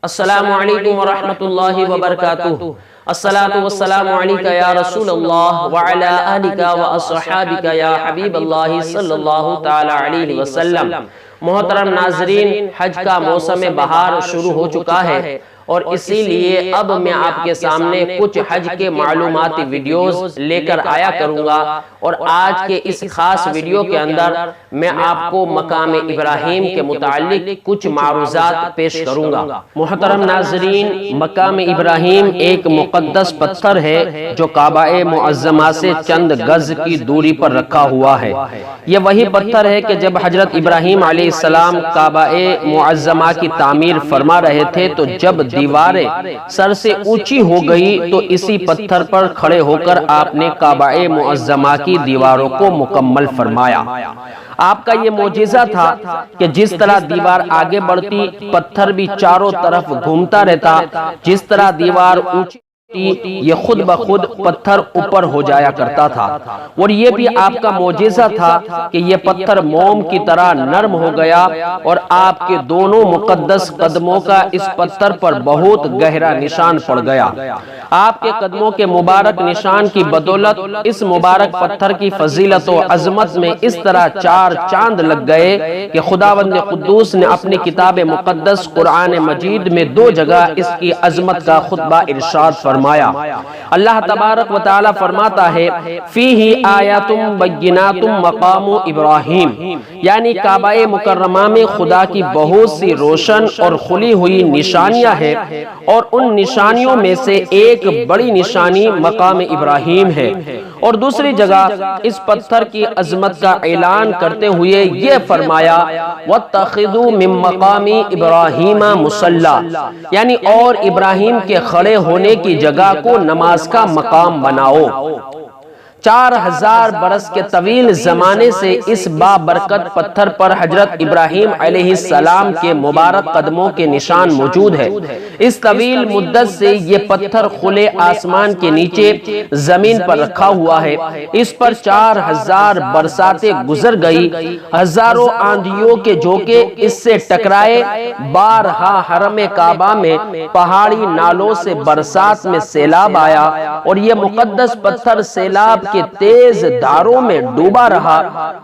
السلام علیکم ورحمۃ اللہ وبرکاتہ۔ الصلاۃ والسلام علیک یا رسول اللہ وعلی آلک واصحابک یا حبیب اللہ صلی اللہ تعالی علیہ وسلم۔ محترم ناظرین، حج کا موسم بہار شروع ہو چکا ہے اور اسی لیے اب میں آپ کے سامنے کچھ حج کے معلوماتی ویڈیوز لے کر آیا کروں گا، اور آج کے اس خاص ویڈیو کے اندر میں آپ کو مقام ابراہیم کے متعلق کچھ معروضات پیش کروں گا۔ محترم ناظرین، مقام ابراہیم ایک مقدس پتھر ہے جو کعبہ معظمہ سے چند گز کی دوری پر رکھا ہوا ہے۔ یہ وہی پتھر ہے کہ جب حضرت ابراہیم علیہ السلام کعبہ معظمہ کی تعمیر فرما رہے تھے تو جب دیواریں سر سے اونچی ہو گئی تو اسی پتھر پر کھڑے ہو کر آپ نے کعبہ معظمہ کی دیواروں کو مکمل فرمایا۔ آپ کا یہ معجزہ تھا کہ جس طرح دیوار آگے بڑھتی، پتھر بھی چاروں طرف گھومتا رہتا، جس طرح دیوار اونچی یہ خود بخود پتھر اوپر ہو جایا کرتا تھا، اور یہ بھی آپ کا معجزہ تھا کہ یہ پتھر موم کی طرح نرم ہو گیا اور آپ کے دونوں مقدس قدموں کا اس پتھر پر بہت گہرا نشان پڑ گیا۔ آپ کے قدموں کے مبارک نشان کی بدولت اس مبارک پتھر کی فضیلت و عظمت میں اس طرح چار چاند لگ گئے کہ خداوند قدوس نے اپنی کتاب مقدس قرآن مجید میں دو جگہ اس کی عظمت کا خطبہ ارشاد فرمایا۔ اللہ تبارک و تعالی فرماتا ہے فیہ آیات بینات مقام ابراہیم، یعنی کعبہ مکرمہ میں خدا کی بہت سی روشن اور کھلی ہوئی نشانیاں ہیں، اور ان نشانیوں میں سے ایک بڑی نشانی مقام ابراہیم ہے۔ اور دوسری جگہ اس پتھر کی عظمت کا اعلان کرتے ہوئے یہ فرمایا وَاتَّخِذُوا مِن مَّقَامِ إِبْرَاهِيمَ مُصَلًّى، یعنی اور ابراہیم کے کھڑے ہونے کی جگہ کو نماز کا مقام بناؤ۔ 4000 برس کے طویل زمانے سے اس بابرکت پتھر پر حضرت ابراہیم علیہ السلام کے مبارک قدموں کے نشان موجود ہے۔ اس طویل مدت سے یہ پتھر کھلے آسمان کے نیچے زمین پر رکھا ہوا ہے۔ اس پر 4000 برساتیں گزر گئی، ہزاروں آندھیوں کے جھونکے اس سے ٹکرائے، بارہا حرم کعبہ میں پہاڑی نالوں سے برسات میں سیلاب آیا، اور یہ مقدس پتھر سیلاب کے تیز دھاروں میں ڈوبا رہا۔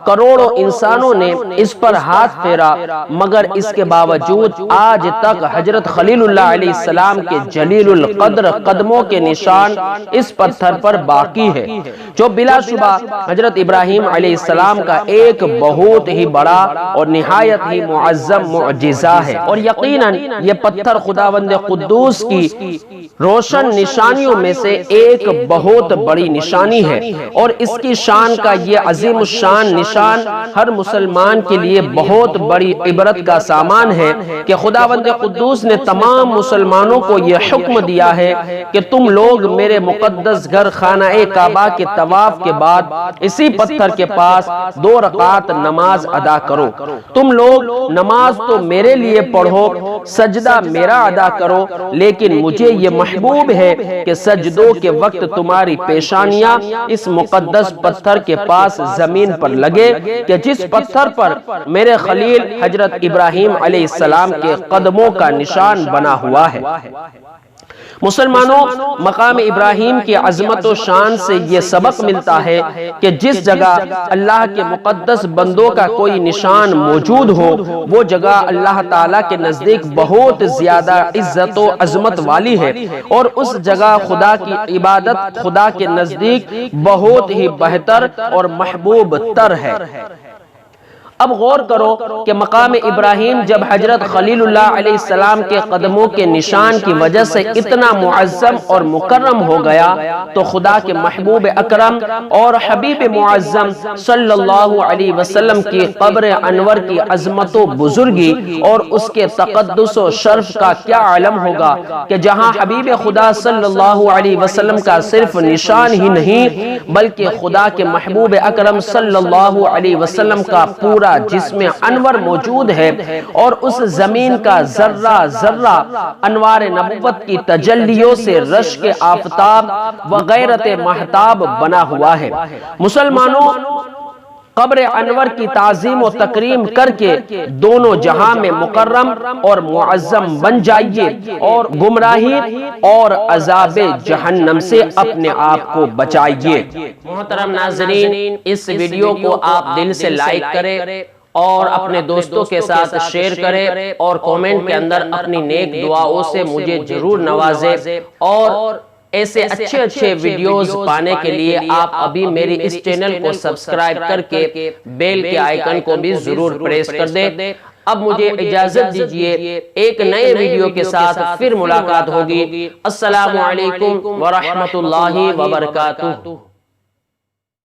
کروڑوں انسانوں نے اس پر ہاتھ پھیرا، مگر اس کے باوجود آج تک حضرت خلیل اللہ علیہ السلام کے جلیل القدر قدموں کے نشان اس پتھر پر باقی ہے، جو بلا شبہ حضرت ابراہیم علیہ السلام کا ایک بہت ہی بڑا اور نہایت ہی معظم معجزہ ہے۔ اور یقیناً یہ پتھر خداوند قدوس کی روشن نشانیوں میں سے ایک بہت بڑی نشانی ہے، اور اس کی شان کا یہ عظیم الشان نشان ہر مسلمان کے لیے بہت بڑی عبرت کا سامان ہے کہ خداوند قدوس نے تمام مسلمانوں کو یہ حکم دیا ہے کہ تم لوگ میرے مقدس گھر خانہ کعبہ کے طواف کے بعد اسی پتھر کے پاس 2 رکعت نماز ادا کرو۔ تم لوگ نماز تو میرے لیے پڑھو، سجدہ میرا ادا کرو، لیکن مجھے یہ محبوب ہے کہ سجدوں کے وقت تمہاری پیشانیاں اس مقدس پتھر کے پاس زمین پر لگے کہ جس پتھر پر میرے خلیل حضرت ابراہیم علیہ السلام کے قدموں کا نشان بنا ہوا ہے۔ مسلمانوں، مقام ابراہیم کی عظمت و شان سے یہ سبق ملتا ہے کہ جس جگہ اللہ کے مقدس بندوں کا کوئی نشان موجود ہو، وہ جگہ اللہ تعالیٰ کے نزدیک بہت زیادہ عزت و عظمت والی ہے، اور اس جگہ خدا کی عبادت خدا کے نزدیک بہت ہی بہتر اور محبوب تر ہے۔ اب غور کرو کہ مقام ابراہیم جب حضرت خلیل اللہ علیہ السلام کے قدموں کے نشان کی وجہ سے اتنا معظم اور مکرم ہو گیا، تو خدا کے محبوب اکرم اور حبیب معظم صلی اللہ علیہ وسلم کی قبر انور کی عظمت و بزرگی اور اس کے تقدس و شرف کا کیا عالم ہوگا کہ جہاں حبیب خدا صلی اللہ علیہ وسلم کا صرف نشان ہی نہیں بلکہ خدا کے محبوب اکرم صلی اللہ علیہ وسلم کا پورا جسم انور موجود ہے، اور اس زمین کا ذرہ ذرہ انوار نبوت کی تجلیوں سے رشک آفتاب و غیرت مہتاب بنا ہوا ہے۔ مسلمانوں، قبر انور کی تعظیم و تکریم کر کے دونوں جہاں میں مکرم اور معظم بن جائیے اور گمراہی اور عذاب جہنم سے اپنے آپ کو بچائیے۔ محترم ناظرین، اس ویڈیو کو آپ دل سے لائک کریں اور اپنے دوستوں کے ساتھ شیئر کریں اور کومنٹ کے اندر اپنی نیک دعاؤں سے مجھے ضرور نوازیں، اور ایسے اچھے ویڈیوز پانے کے لیے آپ ابھی میری اس چینل کو سبسکرائب کر کے بیل کے آئیکن کو بھی ضرور پریس کر دیں۔ اب مجھے اجازت دیجئے، ایک نئے ویڈیو کے ساتھ پھر ملاقات ہوگی۔ السلام علیکم ورحمۃ اللہ وبرکاتہ۔